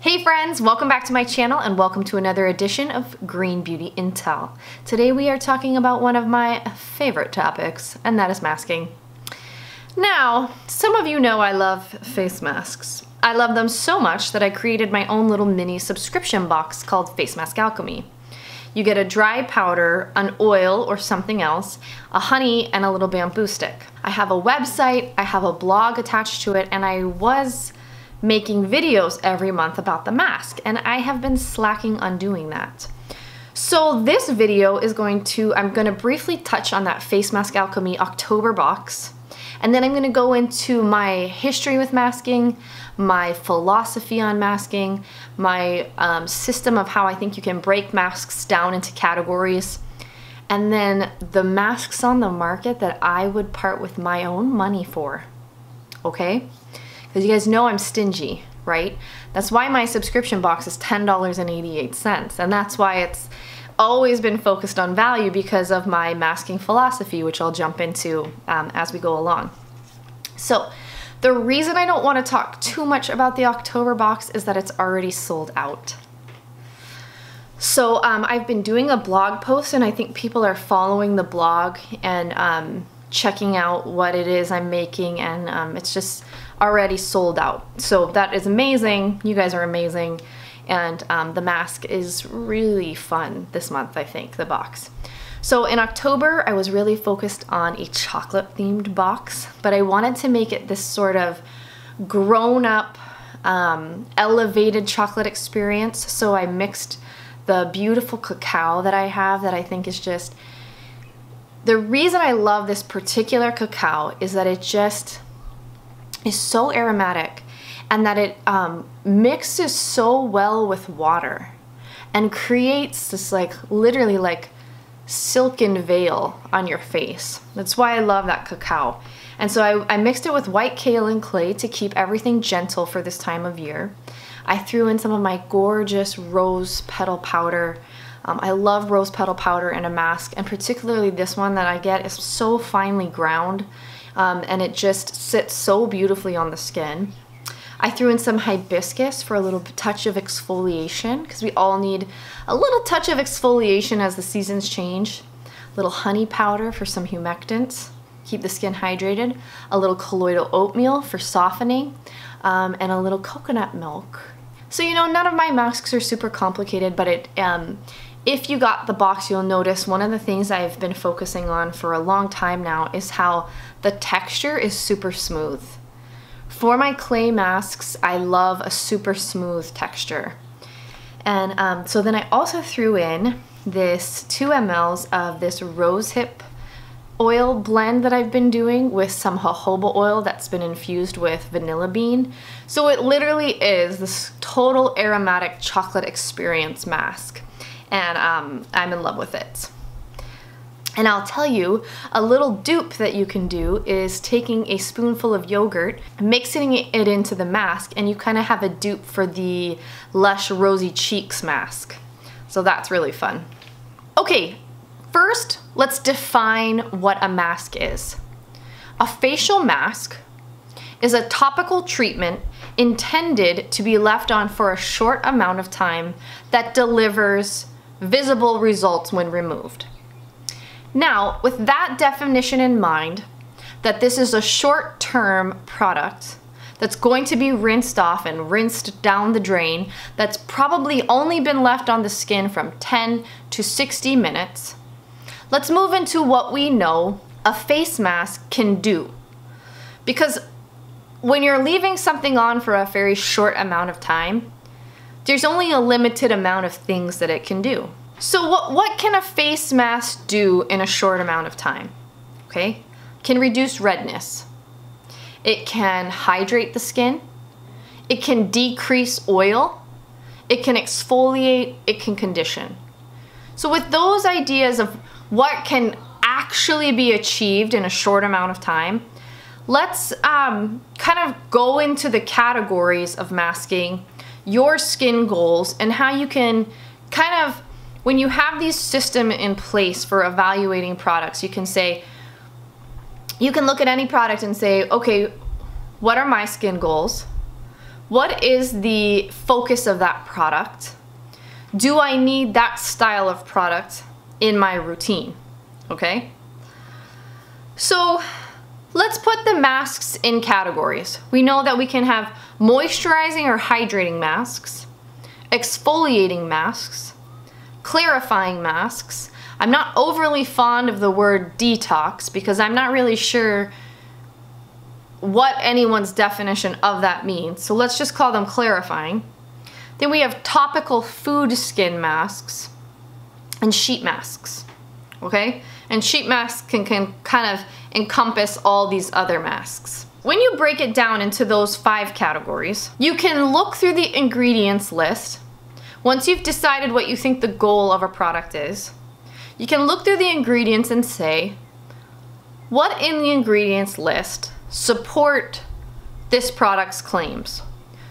Hey friends, welcome back to my channel and welcome to another edition of Green Beauty Intel. Today we are talking about one of my favorite topics, and that is masking. Now, some of you know I love face masks. I love them so much that I created my own little mini subscription box called Face Mask Alchemy. You get a dry powder, an oil or something else, a honey, and a little bamboo stick. I have a website, I have a blog attached to it, and I was making videos every month about the mask, and I have been slacking on doing that. So this video is I'm going to briefly touch on that Face Mask Alchemy October box, and then I'm going to go into my history with masking, my philosophy on masking, my system of how I think you can break masks down into categories, and then the masks on the market that I would part with my own money for, okay? Because you guys know I'm stingy, right? That's why my subscription box is $10.88, and that's why it's always been focused on value because of my masking philosophy, which I'll jump into as we go along. So the reason I don't want to talk too much about the October box is that it's already sold out. So I've been doing a blog post, and I think people are following the blog and checking out what it is I'm making, and it's just already sold out. So that is amazing. You guys are amazing. And the mask is really fun this month, I think, the box. So in October, I was really focused on a chocolate themed box, but I wanted to make it this sort of grown up, elevated chocolate experience. So I mixed the beautiful cacao that I have that I think is just, the reason I love this particular cacao is that it just is so aromatic, and that it mixes so well with water and creates this literally silken veil on your face. That's why I love that cacao. And so I mixed it with white kaolin clay to keep everything gentle for this time of year. I threw in some of my gorgeous rose petal powder. I love rose petal powder in a mask, and particularly this one that I get is so finely ground, and it just sits so beautifully on the skin. I threw in some hibiscus for a little touch of exfoliation, because we all need a little touch of exfoliation as the seasons change. A little honey powder for some humectants, keep the skin hydrated. A little colloidal oatmeal for softening, and a little coconut milk. So you know, none of my masks are super complicated, but if you got the box, you'll notice one of the things I've been focusing on for a long time now is how the texture is super smooth. For my clay masks, I love a super smooth texture. And so then I also threw in this 2 ml of this rosehip oil blend that I've been doing with some jojoba oil that's been infused with vanilla bean. So it literally is this total aromatic chocolate experience mask. And I'm in love with it. And I'll tell you, a little dupe that you can do is taking a spoonful of yogurt, mixing it into the mask, and you kind of have a dupe for the Lush Rosy Cheeks mask. So that's really fun. Okay, first let's define what a mask is. A facial mask is a topical treatment intended to be left on for a short amount of time that delivers visible results when removed. Now, with that definition in mind, that this is a short-term product that's going to be rinsed off and rinsed down the drain, that's probably only been left on the skin from 10 to 60 minutes, let's move into what we know a face mask can do. Because when you're leaving something on for a very short amount of time, there's only a limited amount of things that it can do. So what can a face mask do in a short amount of time? Okay, can reduce redness. It can hydrate the skin. It can decrease oil. It can exfoliate. It can condition. So with those ideas of what can actually be achieved in a short amount of time, let's kind of go into the categories of masking, your skin goals, and how you can kind of, when you have these systems in place for evaluating products, you can look at any product and say, okay, what are my skin goals? What is the focus of that product? Do I need that style of product in my routine? Okay? So let's put the masks in categories. We know that we can have moisturizing or hydrating masks, exfoliating masks, clarifying masks. I'm not overly fond of the word detox because I'm not really sure what anyone's definition of that means. So let's just call them clarifying. Then we have topical food skin masks and sheet masks, okay? And sheet masks can kind of encompass all these other masks. When you break it down into those 5 categories, you can look through the ingredients list. Once you've decided what you think the goal of a product is, you can look through the ingredients and say, what in the ingredients list support this product's claims?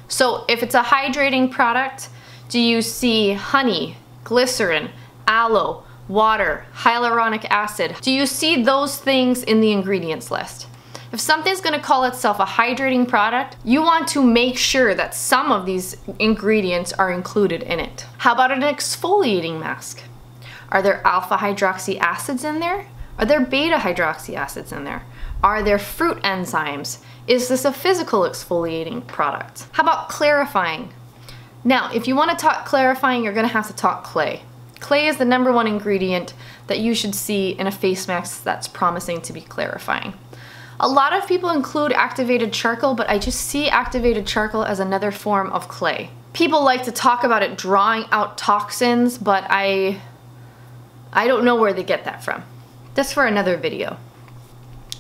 So if it's a hydrating product, do you see honey, glycerin, aloe, water, hyaluronic acid? Do you see those things in the ingredients list? If something's going to call itself a hydrating product, you want to make sure that some of these ingredients are included in it. How about an exfoliating mask? Are there alpha hydroxy acids in there? Are there beta hydroxy acids in there? Are there fruit enzymes? Is this a physical exfoliating product? How about clarifying? Now, if you want to talk clarifying, you're going to have to talk clay. Clay is the #1 ingredient that you should see in a face mask that's promising to be clarifying. A lot of people include activated charcoal, but I just see activated charcoal as another form of clay. People like to talk about it drawing out toxins, but I don't know where they get that from. That's for another video.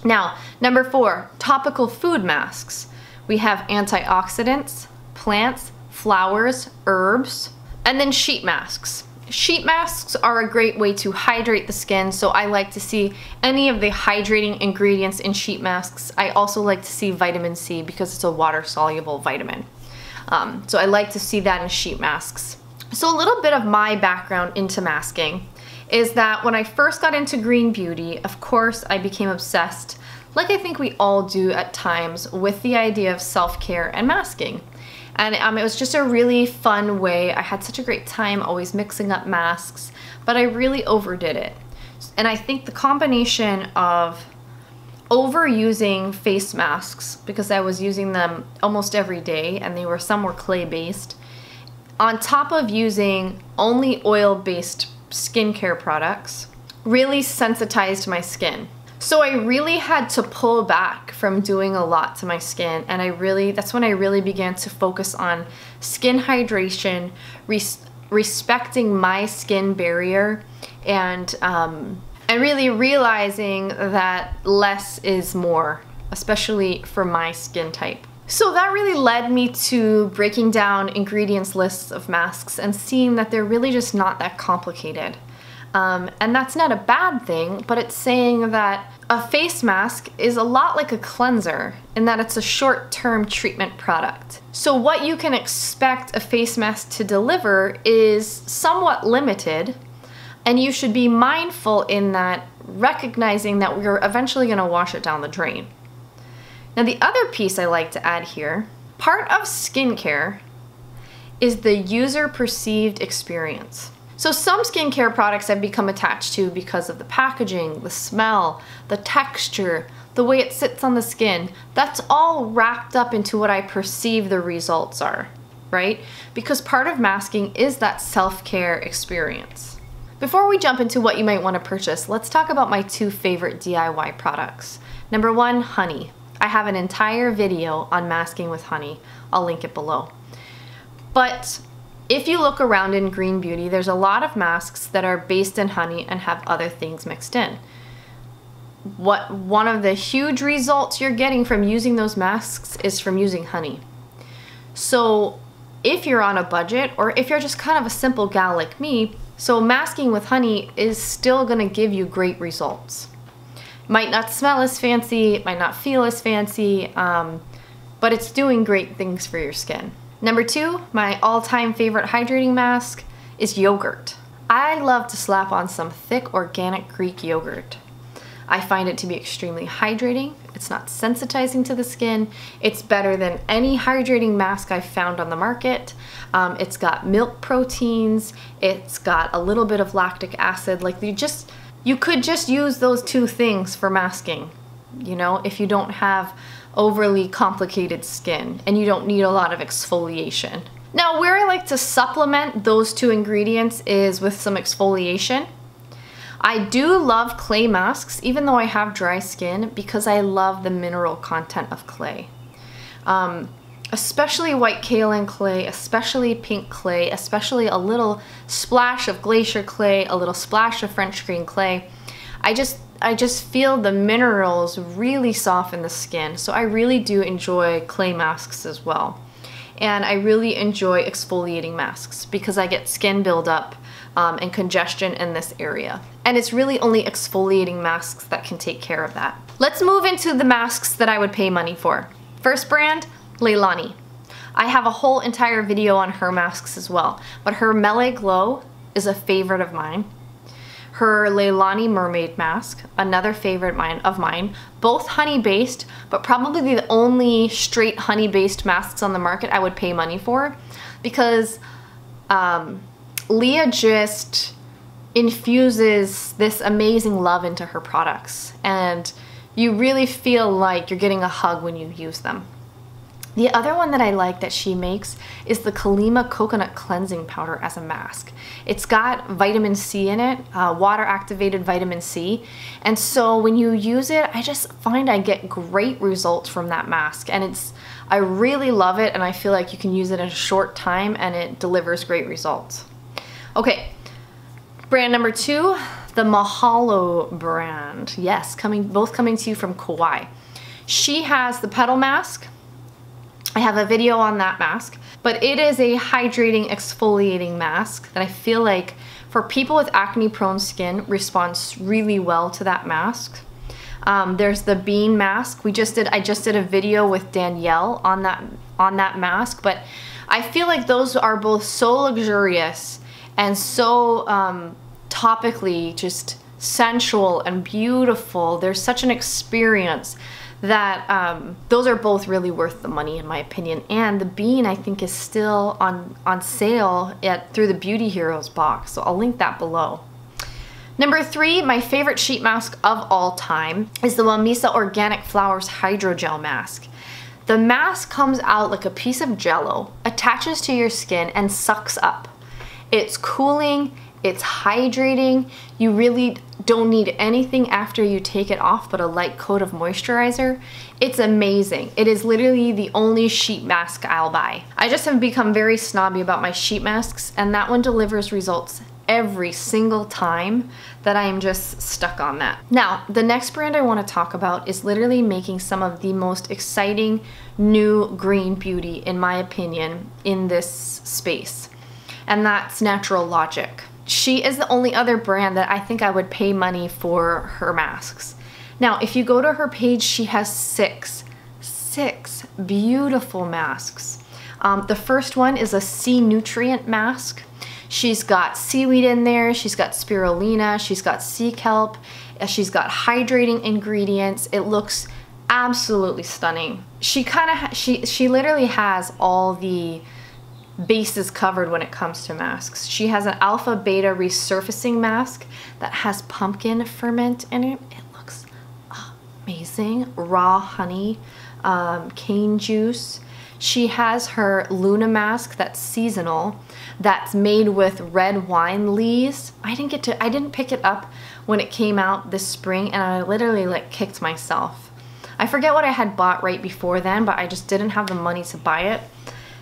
Now, #4, topical food masks. We have antioxidants, plants, flowers, herbs, and then sheet masks. Sheet masks are a great way to hydrate the skin, so I like to see any of the hydrating ingredients in sheet masks. I also like to see vitamin C because it's a water-soluble vitamin. So I like to see that in sheet masks. So a little bit of my background into masking is that when I first got into green beauty, of course, I became obsessed, like I think we all do at times, with the idea of self-care and masking. And it was just a really fun way. I had such a great time always mixing up masks, but I really overdid it. And I think the combination of overusing face masks, because I was using them almost every day and some were clay-based, on top of using only oil-based skincare products, really sensitized my skin. So I really had to pull back from doing a lot to my skin, and that's when I really began to focus on skin hydration, respecting my skin barrier, and really realizing that less is more, especially for my skin type. So that really led me to breaking down ingredients lists of masks and seeing that they're really just not that complicated. And that's not a bad thing, but it's saying that a face mask is a lot like a cleanser in that it's a short-term treatment product. So what you can expect a face mask to deliver is somewhat limited, and you should be mindful in that, recognizing that we're eventually going to wash it down the drain. Now the other piece I like to add here, part of skincare is the user perceived experience. So some skincare products I've become attached to because of the packaging, the smell, the texture, the way it sits on the skin. That's all wrapped up into what I perceive the results are, right? Because part of masking is that self-care experience. Before we jump into what you might want to purchase, let's talk about my 2 favorite DIY products. #1, honey. I have an entire video on masking with honey. I'll link it below. But if you look around in green beauty, there's a lot of masks that are based in honey and have other things mixed in. One of the huge results you're getting from using those masks is from using honey. So if you're on a budget, or if you're just kind of a simple gal like me, so masking with honey is still gonna give you great results. Might not smell as fancy, it might not feel as fancy, but it's doing great things for your skin. #2, my all-time favorite hydrating mask is yogurt. I love to slap on some thick organic Greek yogurt. I find it to be extremely hydrating. It's not sensitizing to the skin. It's better than any hydrating mask I've found on the market. It's got milk proteins. It's got a little bit of lactic acid. Like you could just use those two things for masking, you know, if you don't have overly complicated skin and you don't need a lot of exfoliation. Now, where I like to supplement those two ingredients is with some exfoliation. I do love clay masks, even though I have dry skin, because I love the mineral content of clay. Especially white kaolin clay, especially pink clay, especially a little splash of glacier clay, a little splash of French green clay. I just feel the minerals really soften the skin, so I really do enjoy clay masks as well. And I really enjoy exfoliating masks because I get skin buildup and congestion in this area. And it's really only exfoliating masks that can take care of that. Let's move into the masks that I would pay money for. First brand, Leilani. I have a whole entire video on her masks as well, but her Melee Glow is a favorite of mine. Her Leilani Mermaid Mask, another favorite of mine, both honey-based, but probably the only straight honey-based masks on the market I would pay money for, because Leah just infuses this amazing love into her products, and you really feel like you're getting a hug when you use them. The other one that I like that she makes is the Kalima Coconut Cleansing Powder as a mask. It's got vitamin C in it, water activated vitamin C. And so when you use it, I just find I get great results from that mask. And I really love it, and I feel like you can use it in a short time and it delivers great results. Okay, brand number 2, the Mahalo brand. Yes, both coming to you from Kauai. She has the Petal Mask. I have a video on that mask, but it is a hydrating exfoliating mask that I feel like for people with acne prone skin responds really well to that mask. There's the bean mask. I just did a video with Danielle on that mask, but I feel like those are both so luxurious and so topically just sensual and beautiful. There's such an experience that those are both really worth the money in my opinion. And the bean I think is still on sale through the Beauty Heroes box, so I'll link that below. Number 3, my favorite sheet mask of all time is the Whamisa Organic Flowers Hydrogel Mask. The mask comes out like a piece of jello, attaches to your skin and sucks up. It's cooling, it's hydrating. You really don't need anything after you take it off but a light coat of moisturizer. It's amazing. It is literally the only sheet mask I'll buy. I just have become very snobby about my sheet masks, and that one delivers results every single time that I am just stuck on that. Now, the next brand I want to talk about is literally making some of the most exciting new green beauty, in my opinion, in this space, and that's Natural Logic. She is the only other brand that I think I would pay money for her masks. Now, if you go to her page, she has six beautiful masks. The first one is a sea nutrient mask. She's got seaweed in there, she's got spirulina, she's got sea kelp, she's got hydrating ingredients. It looks absolutely stunning. She literally has all the bases covered when it comes to masks. She has an alpha beta resurfacing mask that has pumpkin ferment in it. It looks amazing. Raw honey, cane juice. She has her Luna mask that's seasonal, that's made with red wine leaves. I didn't pick it up when it came out this spring, and I literally like kicked myself. I forget what I had bought right before then, but I just didn't have the money to buy it.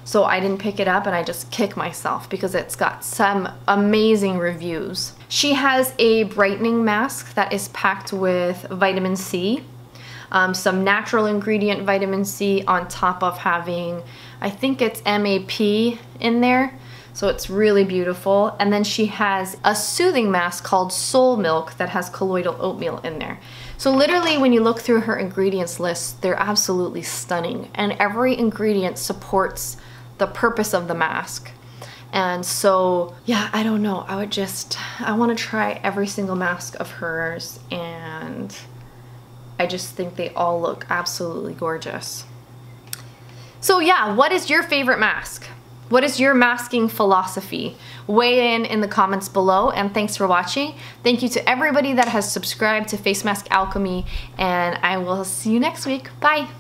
So I didn't pick it up, and I just kick myself because it's got some amazing reviews. She has a brightening mask that is packed with vitamin C, some natural ingredient vitamin C on top of having, I think it's MAP in there. So it's really beautiful. And then she has a soothing mask called Soul Milk that has colloidal oatmeal in there. So literally when you look through her ingredients list, they're absolutely stunning. And every ingredient supports the purpose of the mask. And so, yeah, I don't know. I want to try every single mask of hers, and I just think they all look absolutely gorgeous. So yeah, what is your favorite mask? What is your masking philosophy? Weigh in the comments below, and thanks for watching. Thank you to everybody that has subscribed to Face Mask Alchemy, and I will see you next week. Bye!